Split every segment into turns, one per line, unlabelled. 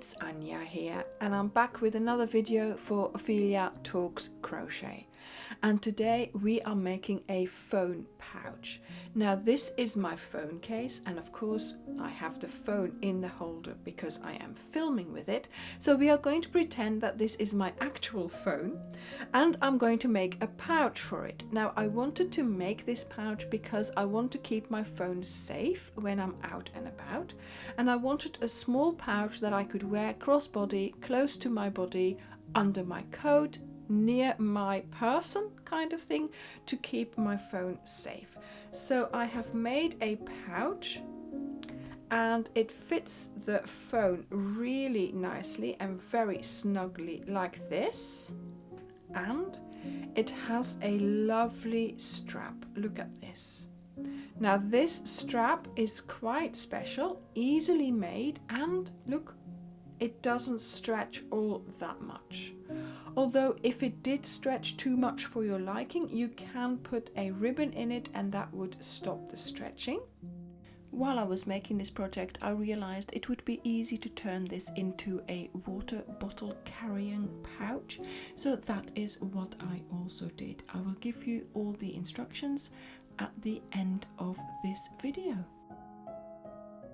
it's Anya here, and I'm back with another video for Ophelia Talks Crochet. And today we are making a phone pouch. Now this is my phone case, and of course I have the phone in the holder because I am filming with it. So we are going to pretend that this is my actual phone, and I'm going to make a pouch for it. Now I wanted to make this pouch because I want to keep my phone safe when I'm out and about, and I wanted a small pouch that I could wear crossbody, close to my body, under my coat, near my person kind of thing, to keep my phone safe. So I have made a pouch and it fits the phone really nicely and very snugly like this, and it has a lovely strap. Look at this. Now this strap is quite special, easily made, and look, it doesn't stretch all that much. Although if it did stretch too much for your liking, you can put a ribbon in it and that would stop the stretching. While I was making this project, I realized it would be easy to turn this into a water bottle carrying pouch. So that is what I also did. I will give you all the instructions at the end of this video.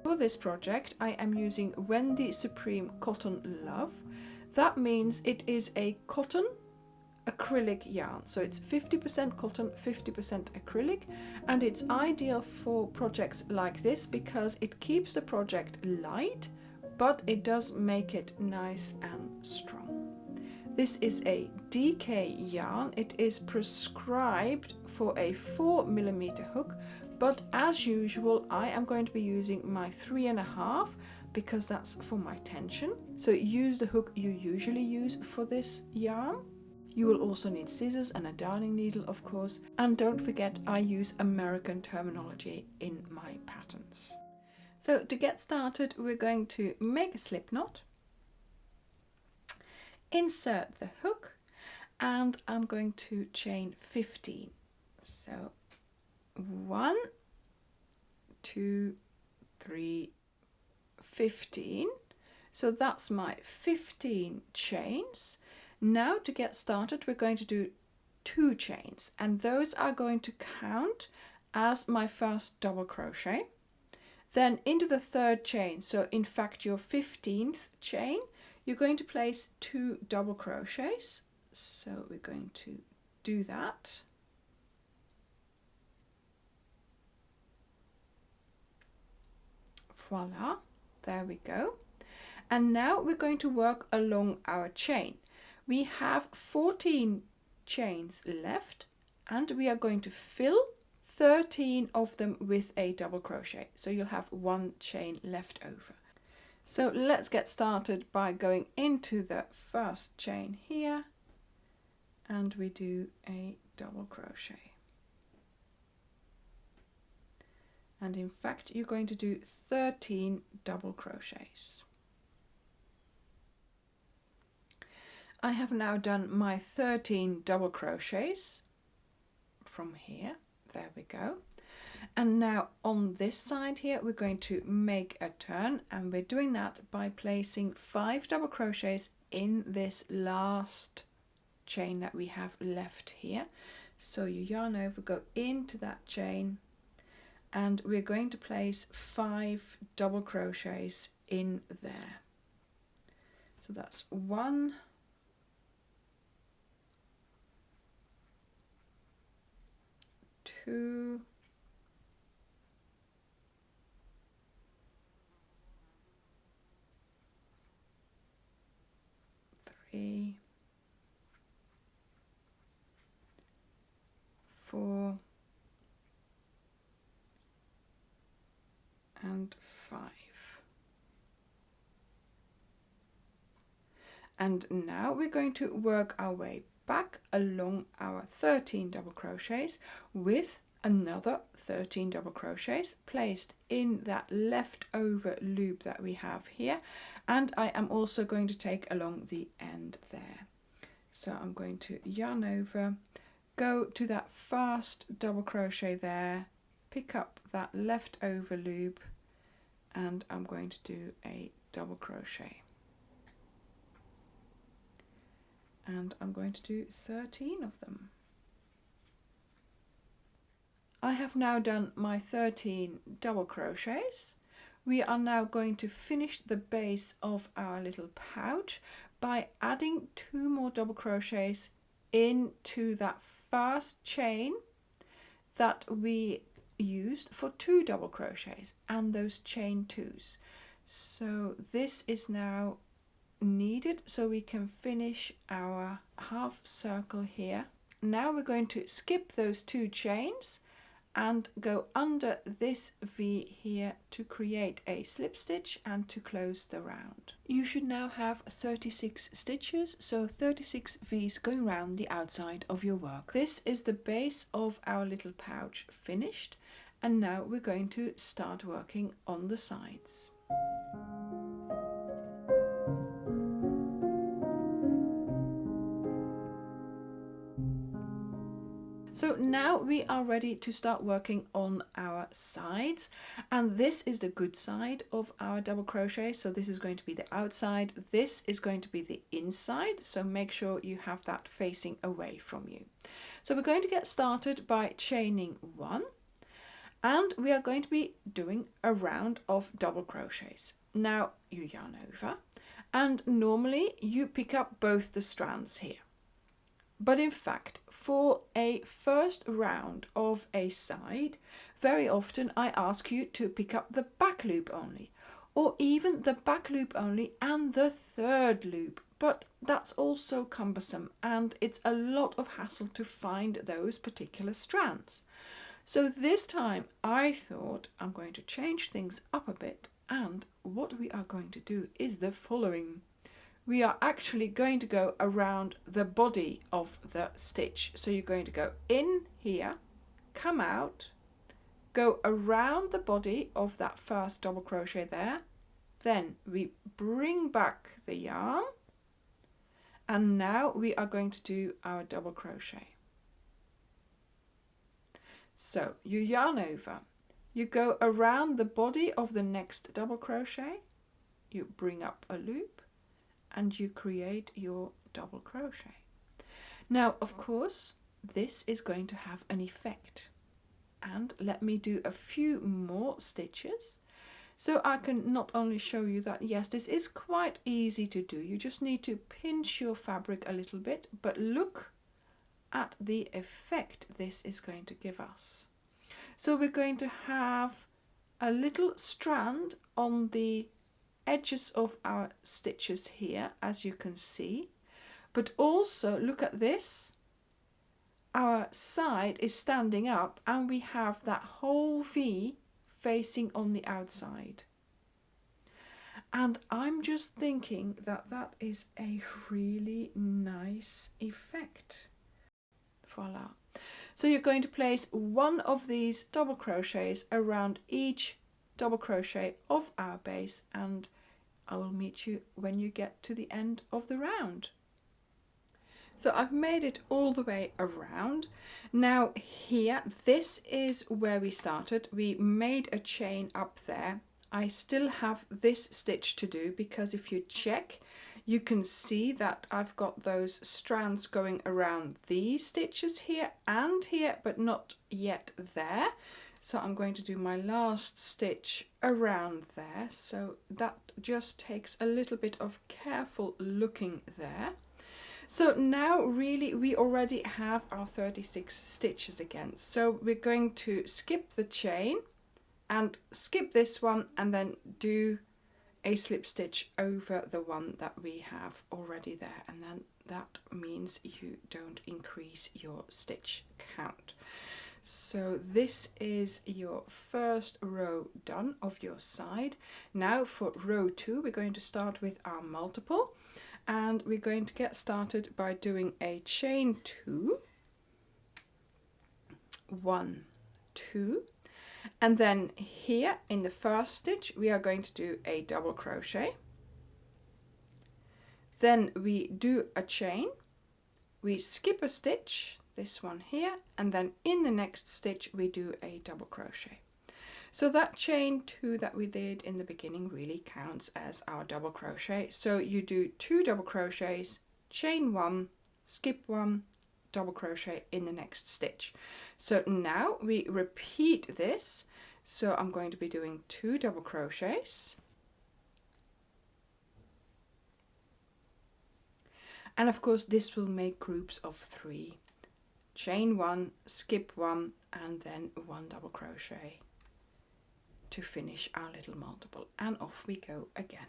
For this project, I am using Wendy Supreme Cotton Love. That means it is a cotton acrylic yarn, so it's 50% cotton, 50% acrylic, and it's ideal for projects like this because it keeps the project light, but it does make it nice and strong. This is a DK yarn. It is prescribed for a 4mm hook, but as usual I am going to be using my 3.5 because that's for my tension. So use the hook you usually use for this yarn. You will also need scissors and a darning needle, of course, and don't forget I use American terminology in my patterns. So to get started, we're going to make a slip knot, insert the hook, and I'm going to chain 15. So 1, 2, 3, 15. So that's my 15 chains. Now to get started, we're going to do 2 chains, and those are going to count as my first double crochet. Then into the 3rd chain, so in fact your 15th chain, you're going to place 2 double crochets. So we're going to do that. Voila, there we go. And now we're going to work along our chain. We have 14 chains left, and we are going to fill 13 of them with a double crochet. So you'll have 1 chain left over. So let's get started by going into the first chain here, and we do a double crochet. And in fact, you're going to do 13 double crochets. I have now done my 13 double crochets from here. There we go. And now on this side here, we're going to make a turn, and we're doing that by placing 5 double crochets in this last chain that we have left here. So you yarn over, go into that chain, and we're going to place 5 double crochets in there. So that's 1, 2, 3, 4, and 5. And now we're going to work our way back along our 13 double crochets with another 13 double crochets placed in that leftover loop that we have here, and I am also going to take along the end there. So I'm going to yarn over, go to that first double crochet there, pick up that leftover loop, and I'm going to do a double crochet. and I'm going to do 13 of them. I have now done my 13 double crochets. We are now going to finish the base of our little pouch by adding 2 more double crochets into that first chain that we used for 2 double crochets and those chain 2s. So this is now needed so we can finish our half circle here. Now we're going to skip those 2 chains and go under this V here to create a slip stitch and to close the round. You should now have 36 stitches, so 36 V's going round the outside of your work. This is the base of our little pouch finished, and now we're going to start working on the sides. So now we are ready to start working on our sides, and this is the good side of our double crochet. So this is going to be the outside, this is going to be the inside, so make sure you have that facing away from you. So we're going to get started by chaining 1, and we are going to be doing a round of double crochets. Now you yarn over, and normally you pick up both the strands here. But in fact, for a first round of a side, very often I ask you to pick up the back loop only, or even the back loop only and the third loop. But that's also cumbersome and it's a lot of hassle to find those particular strands. So this time I thought I'm going to change things up a bit, and what we are going to do is the following. We are actually going to go around the body of the stitch. So you're going to go in here, come out, go around the body of that first double crochet there, then we bring back the yarn, and now we are going to do our double crochet. So you yarn over, you go around the body of the next double crochet, you bring up a loop, and you create your double crochet. Now, of course, this is going to have an effect. And let me do a few more stitches so I can not only show you that, yes, this is quite easy to do. You just need to pinch your fabric a little bit, but look at the effect this is going to give us. So we're going to have a little strand on the edges of our stitches here, as you can see, but also look at this, our side is standing up and we have that whole V facing on the outside, and I'm just thinking that that is a really nice effect. Voila. So you're going to place 1 of these double crochets around each double crochet of our base, and I will meet you when you get to the end of the round. So I've made it all the way around. Now here, this is where we started. We made a chain up there. I still have this stitch to do, because if you check, you can see that I've got those strands going around these stitches here and here, but not yet there. So I'm going to do my last stitch around there. So that just takes a little bit of careful looking there. So now really we already have our 36 stitches again. So we're going to skip the chain and skip this one and then do a slip stitch over the one that we have already there. And then that means you don't increase your stitch count. So this is your first row done of your side. Now for row 2, we're going to start with our multiple, and we're going to get started by doing a chain 2, 1, 2, and then here in the first stitch we are going to do a double crochet. Then we do a chain, we skip a stitch, this one here, and then in the next stitch we do a double crochet. So that chain 2 that we did in the beginning really counts as our double crochet. So you do 2 double crochets, chain 1, skip one, double crochet in the next stitch. So now we repeat this. So I'm going to be doing 2 double crochets, and of course this will make groups of 3. Chain 1, skip 1, and then 1 double crochet to finish our little multiple, and off we go again.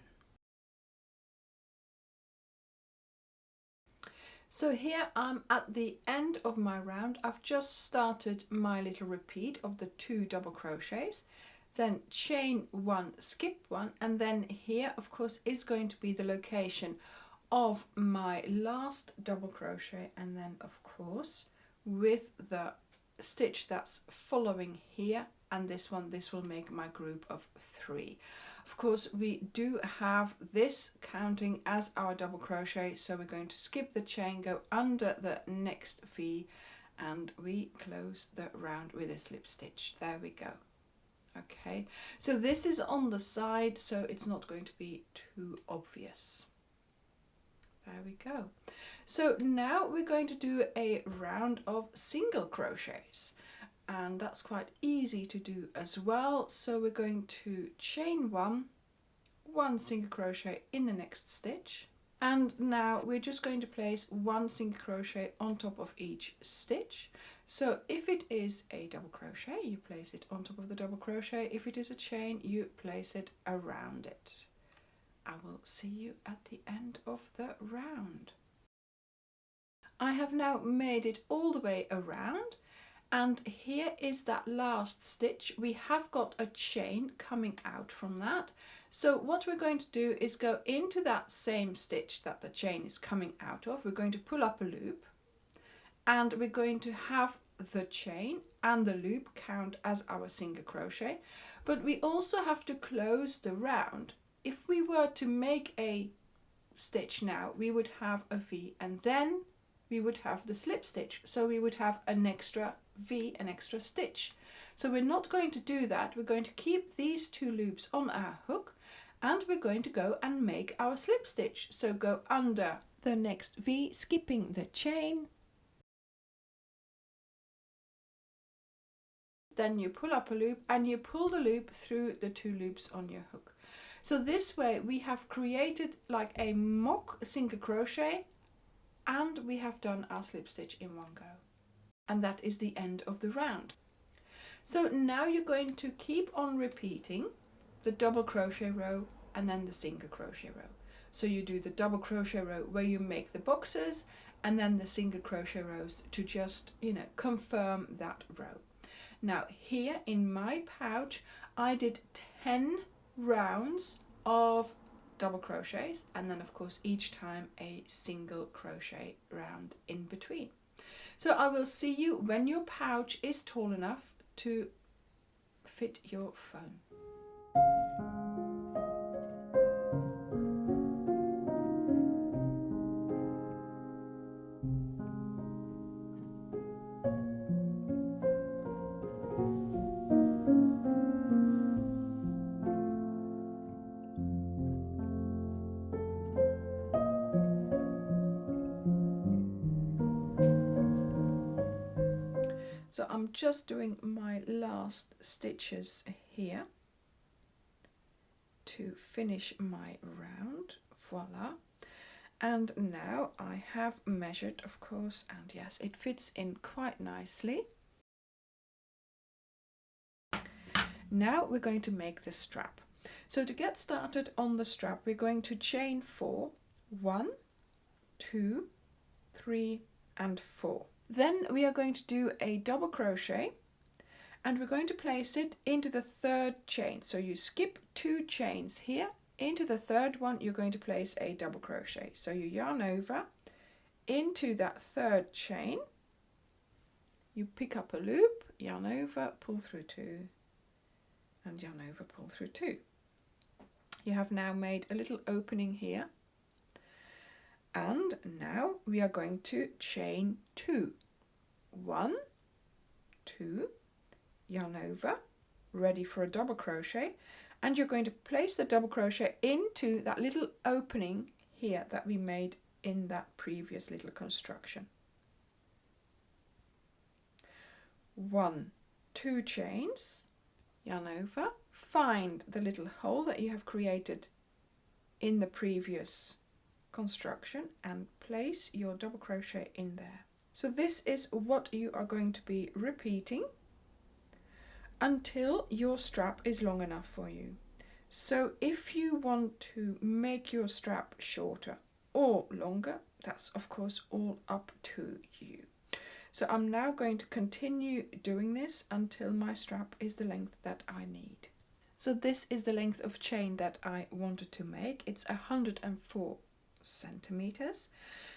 So here I'm at the end of my round. I've just started my little repeat of the 2 double crochets, then chain 1, skip 1, and then here of course is going to be the location of my last double crochet, and then of course with the stitch that's following here and this one, this will make my group of 3. Of course we do have this counting as our double crochet, so we're going to skip the chain, go under the next V, and we close the round with a slip stitch. There we go. Okay, so this is on the side, so it's not going to be too obvious. There we go. So now we're going to do a round of single crochets, and that's quite easy to do as well. So we're going to chain 1, 1 single crochet in the next stitch, and now we're just going to place 1 single crochet on top of each stitch. So if it is a double crochet, you place it on top of the double crochet. If it is a chain, you place it around it. I will see you at the end of the round. I have now made it all the way around, and here is that last stitch. We have got a chain coming out from that. So what we're going to do is go into that same stitch that the chain is coming out of. We're going to pull up a loop, and we're going to have the chain and the loop count as our single crochet, but we also have to close the round. If we were to make a stitch now, we would have a V, and then we would have the slip stitch, so we would have an extra V, an extra stitch. So we're not going to do that. We're going to keep these 2 loops on our hook, and we're going to go and make our slip stitch. So go under the next V, skipping the chain, then you pull up a loop and you pull the loop through the 2 loops on your hook. So this way we have created like a mock single crochet, and we have done our slip stitch in one go. And that is the end of the round. So now you're going to keep on repeating the double crochet row and then the single crochet row. So you do the double crochet row where you make the boxes, and then the single crochet rows to just, confirm that row. Now here in my pouch, I did 10 rounds of double crochets, and then of course each time a single crochet round in between. So I will see you when your pouch is tall enough to fit your phone. So I'm just doing my last stitches here to finish my round. Voila. And now I have measured, of course, and yes, it fits in quite nicely. Now we're going to make the strap. So to get started on the strap, we're going to chain 4, 1, 2, 3, and 4. Then we are going to do a double crochet, and we're going to place it into the 3rd chain. So you skip 2 chains here. Into the 3rd one, you're going to place a double crochet. So you yarn over into that 3rd chain, you pick up a loop, yarn over, pull through 2, and yarn over, pull through 2. You have now made a little opening here. And now we are going to chain 2. 1, 2, yarn over, ready for a double crochet, and you're going to place the double crochet into that little opening here that we made in that previous little construction. 1, 2 chains, yarn over, find the little hole that you have created in the previous construction and place your double crochet in there. So this is what you are going to be repeating until your strap is long enough for you. So if you want to make your strap shorter or longer, that's of course all up to you. So I'm now going to continue doing this until my strap is the length that I need. So this is the length of chain that I wanted to make. It's 104 centimeters.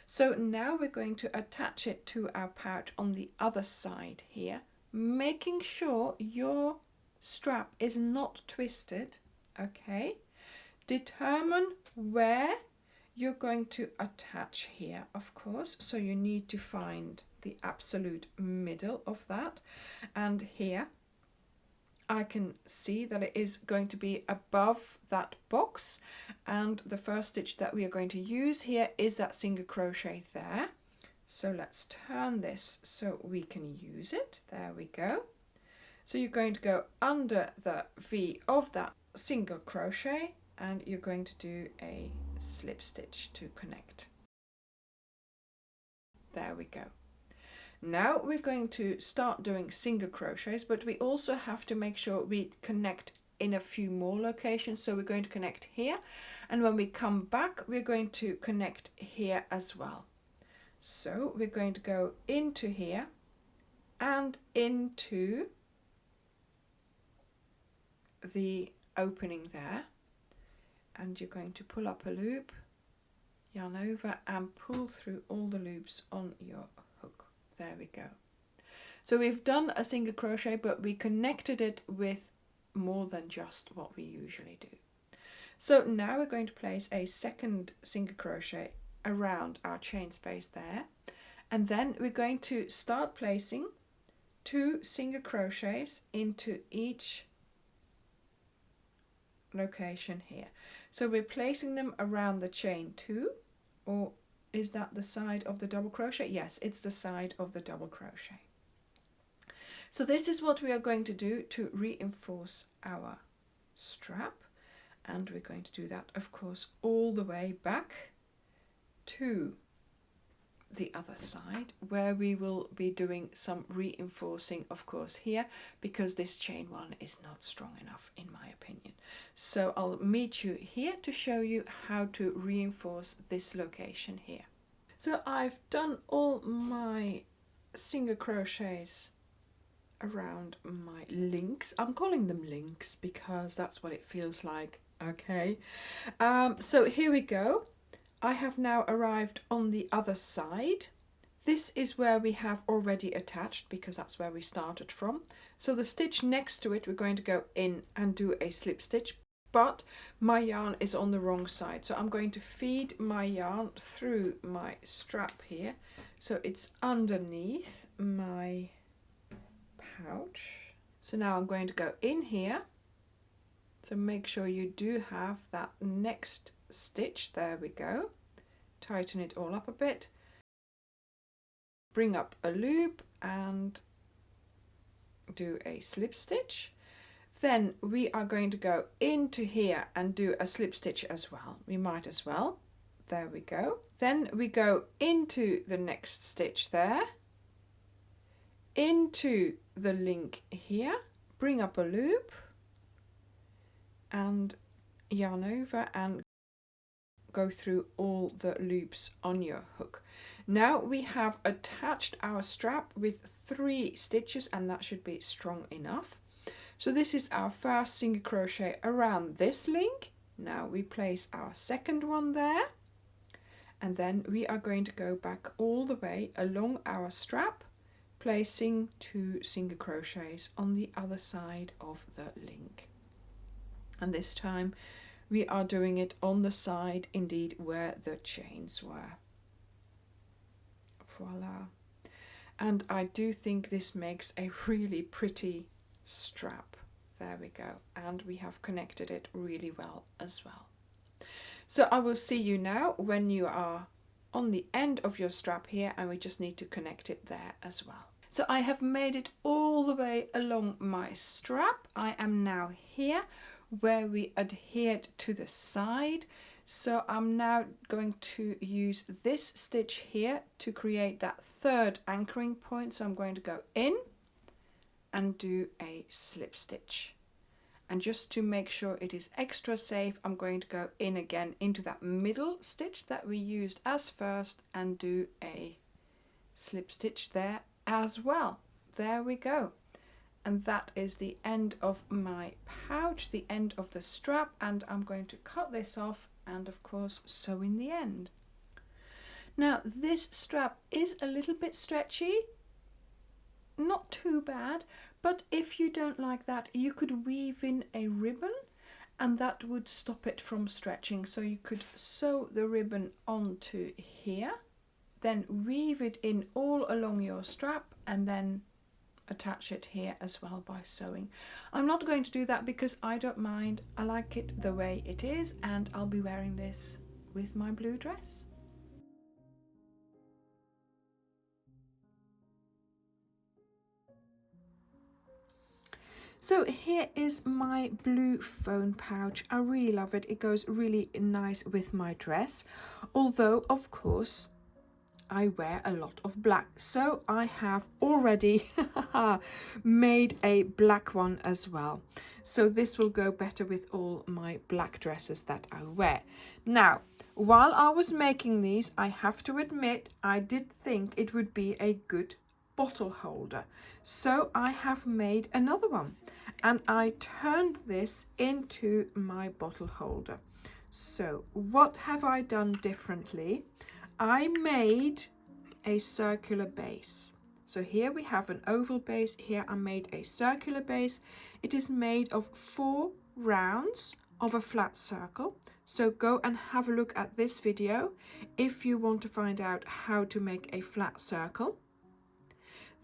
So now we're going to attach it to our pouch on the other side here, making sure your strap is not twisted. Okay, determine where you're going to attach here, of course, so you need to find the absolute middle of that, and here I can see that it is going to be above that box, and the first stitch that we are going to use here is that single crochet there. So let's turn this so we can use it. There we go. So you're going to go under the V of that single crochet and you're going to do a slip stitch to connect. There we go. Now we're going to start doing single crochets, but we also have to make sure we connect in a few more locations. So we're going to connect here, and when we come back we're going to connect here as well. So we're going to go into here and into the opening there, and you're going to pull up a loop, yarn over and pull through all the loops on your hook. There we go. So we've done a single crochet, but we connected it with more than just what we usually do. So now we're going to place a second single crochet around our chain space there, and then we're going to start placing 2 single crochets into each location here. So we're placing them around the chain 2, or is that the side of the double crochet? Yes, it's the side of the double crochet. So this is what we are going to do to reinforce our strap, and we're going to do that of course all the way back to the other side, where we will be doing some reinforcing of course here, because this chain one is not strong enough in my opinion. So I'll meet you here to show you how to reinforce this location here. So I've done all my single crochets around my links. I'm calling them links because that's what it feels like. Okay, so here we go. I have now arrived on the other side. This is where we have already attached, because that's where we started from. So the stitch next to it, we're going to go in and do a slip stitch, but my yarn is on the wrong side. So I'm going to feed my yarn through my strap here, so it's underneath my pouch. So now I'm going to go in here. So make sure you do have that next stitch. There we go. Tighten it all up a bit. Bring up a loop and do a slip stitch. Then we are going to go into here and do a slip stitch as well. We might as well. There we go. Then we go into the next stitch there, into the link here, bring up a loop and yarn over and go through all the loops on your hook. Now we have attached our strap with 3 stitches, and that should be strong enough. So this is our first single crochet around this link. Now we place our second one there, and then we are going to go back all the way along our strap, placing 2 single crochets on the other side of the link. And this time we are doing it on the side indeed where the chains were. Voila. And I do think this makes a really pretty strap. There we go. And we have connected it really well as well. So I will see you now when you are on the end of your strap here, and we just need to connect it there as well. So I have made it all the way along my strap. I am now here where we adhered to the side. So I'm now going to use this stitch here to create that third anchoring point. So I'm going to go in and do a slip stitch. And just to make sure it is extra safe, I'm going to go in again into that middle stitch that we used as first and do a slip stitch there as well. There we go. And that is the end of my pouch, the end of the strap, and I'm going to cut this off and of course sew in the end. Now this strap is a little bit stretchy, not too bad, but if you don't like that, you could weave in a ribbon and that would stop it from stretching. So you could sew the ribbon onto here, then weave it in all along your strap and then attach it here as well by sewing. I'm not going to do that because I don't mind. I like it the way it is, and I'll be wearing this with my blue dress. So here is my blue phone pouch. I really love it. It goes really nice with my dress, although of course I wear a lot of black, so I have already made a black one as well. So this will go better with all my black dresses that I wear. Now, while I was making these, I have to admit I did think it would be a good bottle holder. So I have made another one and I turned this into my bottle holder. So what have I done differently? I made a circular base. So here we have an oval base. Here I made a circular base. It is made of 4 rounds of a flat circle. So go and have a look at this video if you want to find out how to make a flat circle.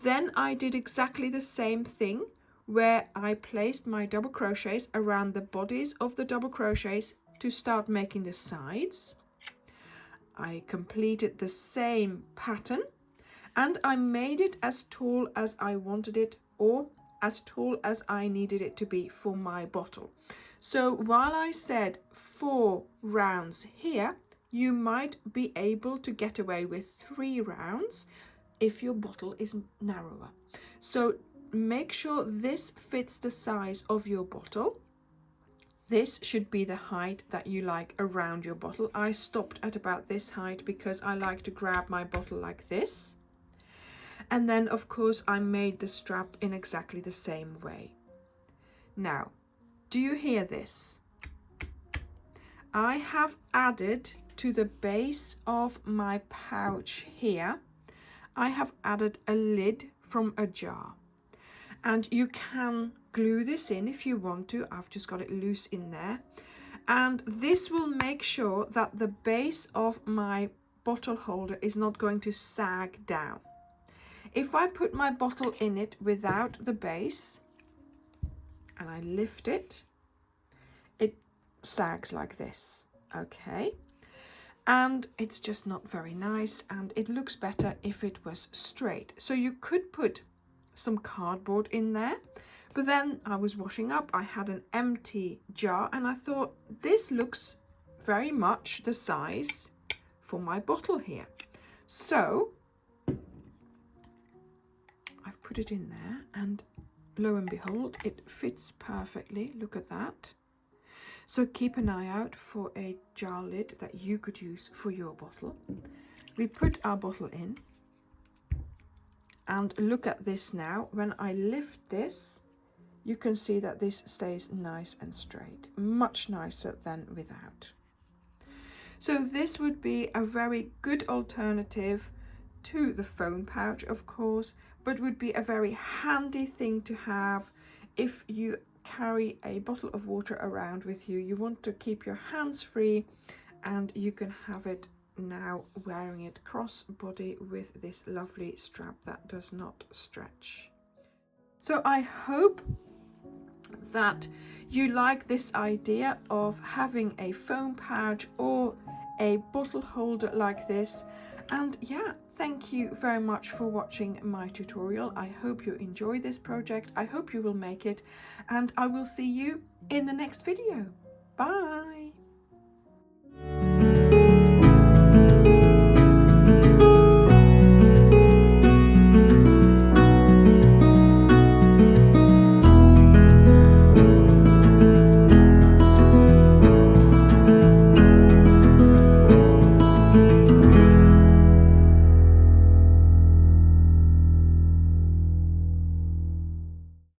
Then I did exactly the same thing where I placed my double crochets around the bodies of the double crochets to start making the sides. I completed the same pattern and I made it as tall as I wanted it, or as tall as I needed it to be for my bottle. So while I said 4 rounds here, you might be able to get away with 3 rounds if your bottle is narrower. So make sure this fits the size of your bottle. This should be the height that you like around your bottle. I stopped at about this height because I like to grab my bottle like this. And then of course I made the strap in exactly the same way. Now, do you hear this? I have added to the base of my pouch here, I have added a lid from a jar. And you can glue this in if you want to. I've just got it loose in there. And this will make sure that the base of my bottle holder is not going to sag down. If I put my bottle in it without the base and I lift it, it sags like this, okay? And it's just not very nice, and it looks better if it was straight. So you could put some cardboard in there, but then I was washing up, I had an empty jar, and I thought this looks very much the size for my bottle here. So I've put it in there, and lo and behold, it fits perfectly. Look at that. So keep an eye out for a jar lid that you could use for your bottle. We put our bottle in, and look at this now. When I lift this, you can see that this stays nice and straight, much nicer than without. So this would be a very good alternative to the phone pouch, of course, but would be a very handy thing to have if you carry a bottle of water around with you. You want to keep your hands free, and you can have it now wearing it crossbody with this lovely strap that does not stretch. So I hope that you like this idea of having a phone pouch or a bottle holder like this. And yeah, thank you very much for watching my tutorial. I hope you enjoy this project. I hope you will make it, and I will see you in the next video. Bye!